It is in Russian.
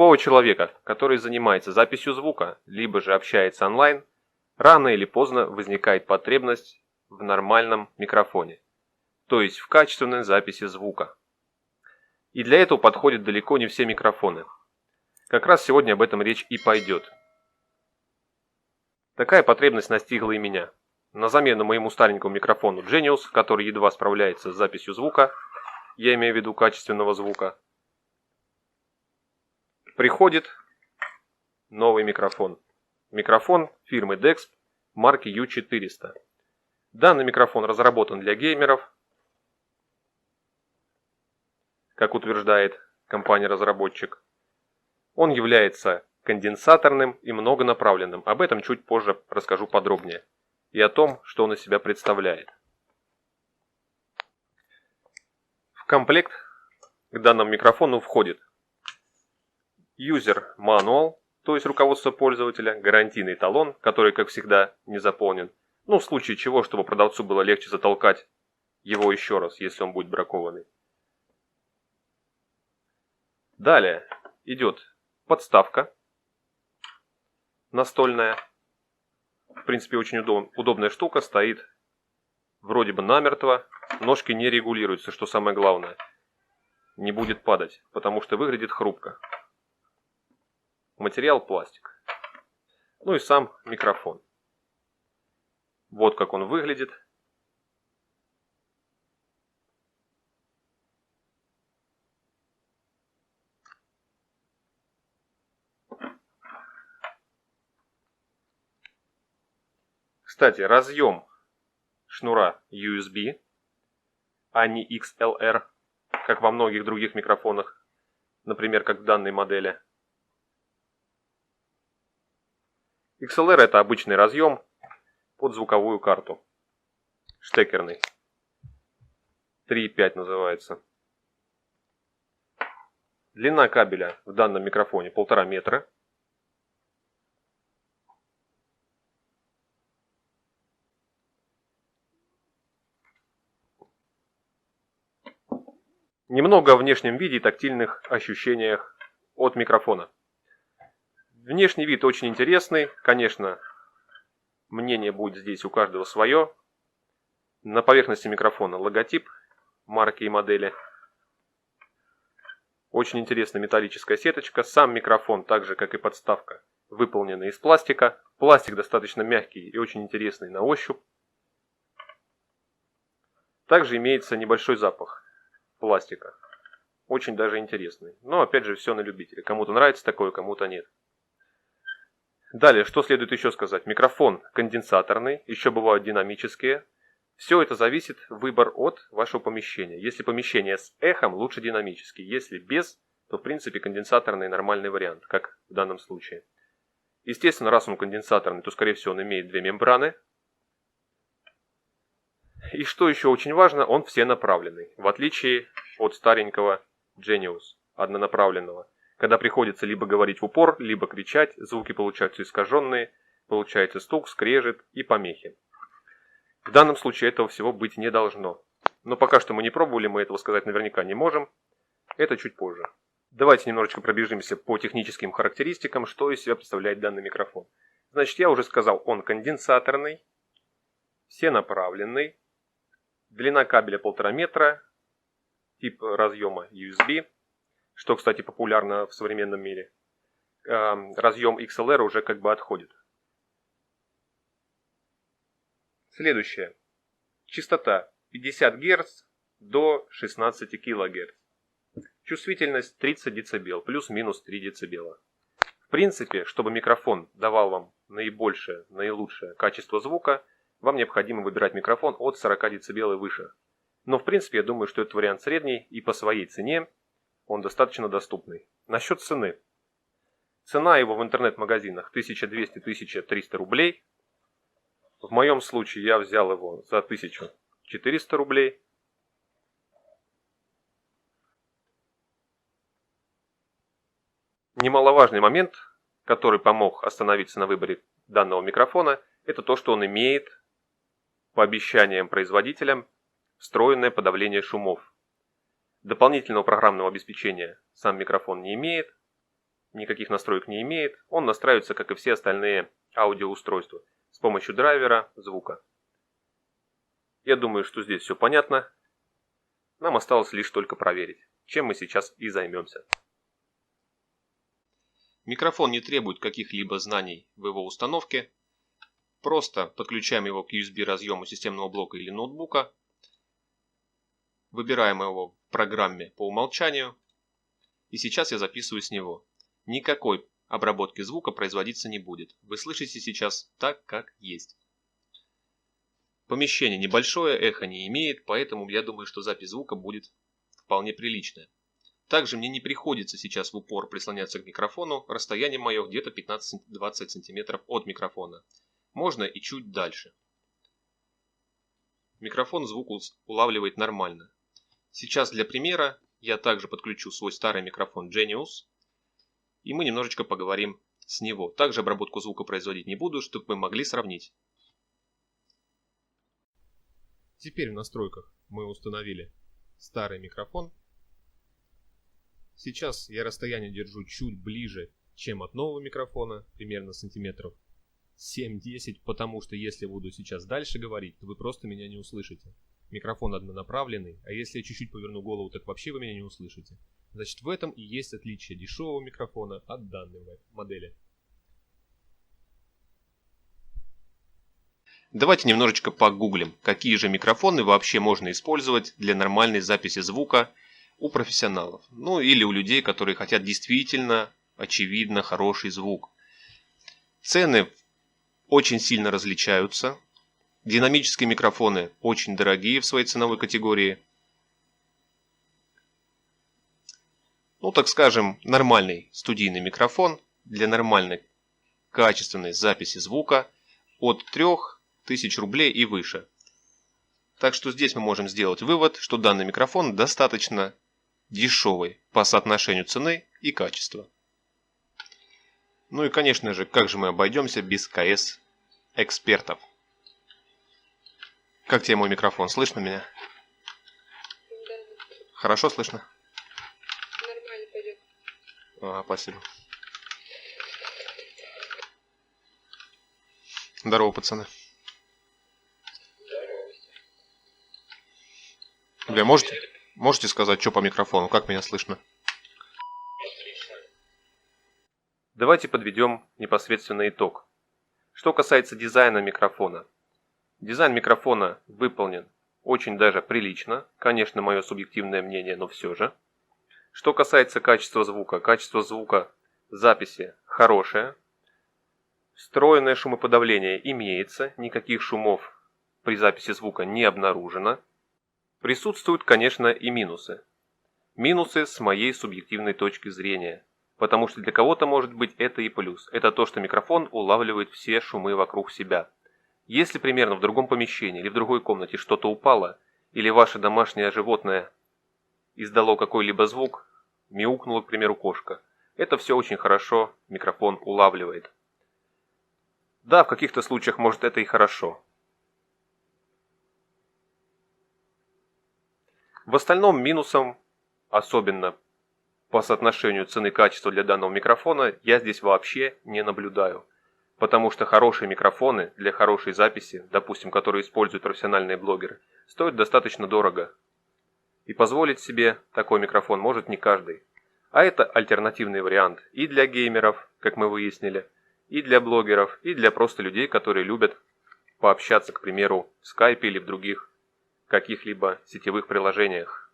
любого человека, который занимается записью звука, либо же общается онлайн, рано или поздно возникает потребность в нормальном микрофоне, то есть в качественной записи звука. И для этого подходят далеко не все микрофоны. Как раз сегодня об этом речь и пойдет. Такая потребность настигла и меня. На замену моему старенькому микрофону Genius, который едва справляется с записью звука, я имею в виду качественного звука, приходит новый микрофон. Микрофон фирмы Dexp марки U400. Данный микрофон разработан для геймеров, как утверждает компания-разработчик. Он является конденсаторным и многонаправленным. Об этом чуть позже расскажу подробнее. И о том, что он из себя представляет. В комплект к данному микрофону входит User Manual, то есть руководство пользователя, гарантийный талон, который, как всегда, не заполнен. В случае чего, чтобы продавцу было легче затолкать его еще раз, если он будет бракованный. Далее идет подставка настольная. В принципе, очень удобная штука, стоит вроде бы намертво, ножки не регулируются, что самое главное. Не будет падать, потому что выглядит хрупко. Материал пластик. И сам микрофон. Вот как он выглядит. Кстати, разъем шнура USB, а не XLR, как во многих других микрофонах, например, как в данной модели. XLR это обычный разъем под звуковую карту, штекерный, 3,5 называется. Длина кабеля в данном микрофоне 1,5 метра. Немного о внешнем виде и тактильных ощущениях от микрофона. Внешний вид очень интересный, конечно, мнение будет здесь у каждого свое. На поверхности микрофона логотип марки и модели. Очень интересная металлическая сеточка. Сам микрофон, так же как и подставка, выполнены из пластика. Пластик достаточно мягкий и очень интересный на ощупь. Также имеется небольшой запах пластика. Очень даже интересный. Но опять же все на любителя. Кому-то нравится такое, кому-то нет. Далее, что следует еще сказать? Микрофон конденсаторный, еще бывают динамические. Все это зависит выбор от вашего помещения. Если помещение с эхом, лучше динамический. Если без, то в принципе конденсаторный нормальный вариант, как в данном случае. Естественно, раз он конденсаторный, то скорее всего он имеет две мембраны. И что еще очень важно, он всенаправленный, в отличие от старенького Genius, однонаправленного. Когда приходится либо говорить в упор, либо кричать, звуки получаются искаженные, получается стук, скрежет и помехи. В данном случае этого всего быть не должно. Но пока что мы не пробовали, мы этого сказать наверняка не можем. Это чуть позже. Давайте немножечко пробежимся по техническим характеристикам, что из себя представляет данный микрофон. Значит, я уже сказал, он конденсаторный, всенаправленный, длина кабеля 1,5 метра, тип разъема USB, что, кстати, популярно в современном мире. Разъем XLR уже как бы отходит. Следующее. Частота 50 Гц до 16 кГц. Чувствительность 30 дБ, плюс-минус 3 дБ. В принципе, чтобы микрофон давал вам наибольшее, наилучшее качество звука, вам необходимо выбирать микрофон от 40 дБ и выше. Но в принципе я думаю, что этот вариант средний и по своей цене он достаточно доступный. Насчет цены. Цена его в интернет-магазинах 1200-1300 рублей. В моем случае я взял его за 1400 рублей. Немаловажный момент, который помог остановиться на выборе данного микрофона, это то, что он имеет, по обещаниям производителям, встроенное подавление шумов. Дополнительного программного обеспечения сам микрофон не имеет. никаких настроек не имеет. Он настраивается, как и все остальные аудиоустройства, с помощью драйвера звука. Я думаю, что здесь все понятно. Нам осталось лишь только проверить, чем мы сейчас и займемся. Микрофон не требует каких-либо знаний в его установке. Просто подключаем его к USB разъему системного блока или ноутбука. Выбираем его в программе по умолчанию. И сейчас я записываю с него. Никакой обработки звука производиться не будет. Вы слышите сейчас так, как есть. Помещение небольшое, эхо не имеет, поэтому я думаю, что запись звука будет вполне приличная. Также мне не приходится сейчас в упор прислоняться к микрофону. Расстояние мое где-то 15-20 см от микрофона. Можно и чуть дальше. Микрофон звук улавливает нормально. Сейчас для примера я также подключу свой старый микрофон Genius. И мы немножечко поговорим с него. Также обработку звука производить не буду, чтобы вы могли сравнить. Теперь в настройках мы установили старый микрофон. Сейчас я расстояние держу чуть ближе, чем от нового микрофона, примерно сантиметров 7-10, потому что если буду сейчас дальше говорить, то вы просто меня не услышите. Микрофон однонаправленный, а если я чуть-чуть поверну голову, так вообще вы меня не услышите. Значит, в этом и есть отличие дешевого микрофона от данной модели. Давайте немножечко погуглим, какие же микрофоны вообще можно использовать для нормальной записи звука у профессионалов. Ну или у людей, которые хотят действительно, очевидно, хороший звук. Цены очень сильно различаются. Динамические микрофоны очень дорогие в своей ценовой категории. Ну, так скажем, нормальный студийный микрофон для нормальной качественной записи звука от 3000 рублей и выше. Так что здесь мы можем сделать вывод, что данный микрофон достаточно дешевый по соотношению цены и качества. Ну и конечно же, как же мы обойдемся без КС-экспертов. Как тебе мой микрофон? Слышно меня? Да. Хорошо слышно? Нормально пойдет. Спасибо. Здорово, пацаны. Бля, можете сказать, что по микрофону? Как меня слышно? Давайте подведем непосредственно итог. Что касается дизайна микрофона. Дизайн микрофона выполнен очень даже прилично. Конечно, мое субъективное мнение, но все же. Что касается качество звука записи хорошее. Встроенное шумоподавление имеется, никаких шумов при записи звука не обнаружено. Присутствуют, конечно, и минусы. Минусы с моей субъективной точки зрения. Потому что для кого-то может быть это и плюс. Это то, что микрофон улавливает все шумы вокруг себя. Если примерно в другом помещении или в другой комнате что-то упало, или ваше домашнее животное издало какой-либо звук, мяукнула, к примеру, кошка, это все очень хорошо микрофон улавливает. Да, в каких-то случаях может это и хорошо. В остальном минусом, особенно по соотношению цены-качества для данного микрофона, я здесь вообще не наблюдаю. Потому что хорошие микрофоны для хорошей записи, допустим, которые используют профессиональные блогеры, стоят достаточно дорого. И позволить себе такой микрофон может не каждый. А это альтернативный вариант и для геймеров, как мы выяснили, и для блогеров, и для просто людей, которые любят пообщаться, к примеру, в скайпе или в других каких-либо сетевых приложениях.